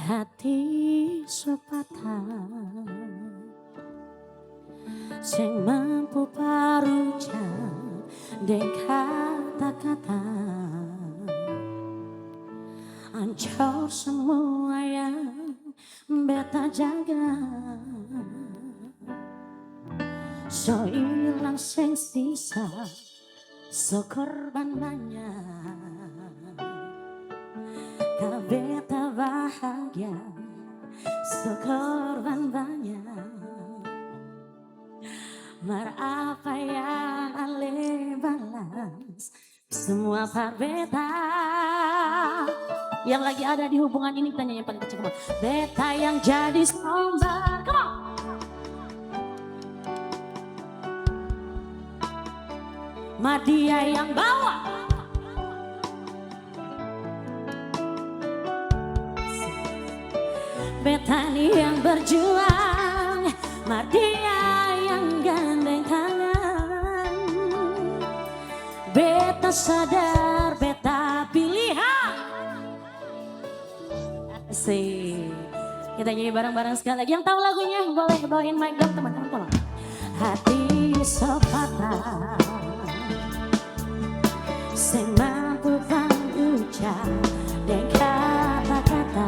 hati sepatah sing mampu parucap deng kata-kata ancur semua yang beta jaga so ilang sing sisa so korban banyak beta bahagia so korban banyak mar apa yang ale balas semua beta yang lagi ada di hubungan ini tanya yang paling kecil beta yang jadi sumber come on mar dia yang bawa beta yang berjuang, mar dia yang gandeng tangan. Beta sadar, beta pilihan. Asik. Kita nyanyi bareng-bareng sekali lagi. Yang tahu lagunya boleh bawain mic dong teman-teman tolong. Hati sepatah, sing mampu pangucap deng kata-kata.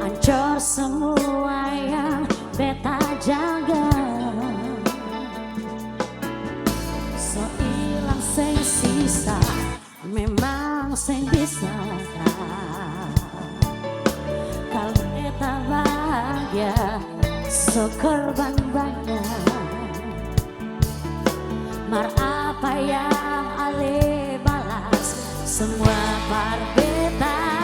Ancur semua yang beta jaga so ilang sing sisa memang sing bisa kalau beta bahagia so korban banyak mar apa yang ale balas semua bar beta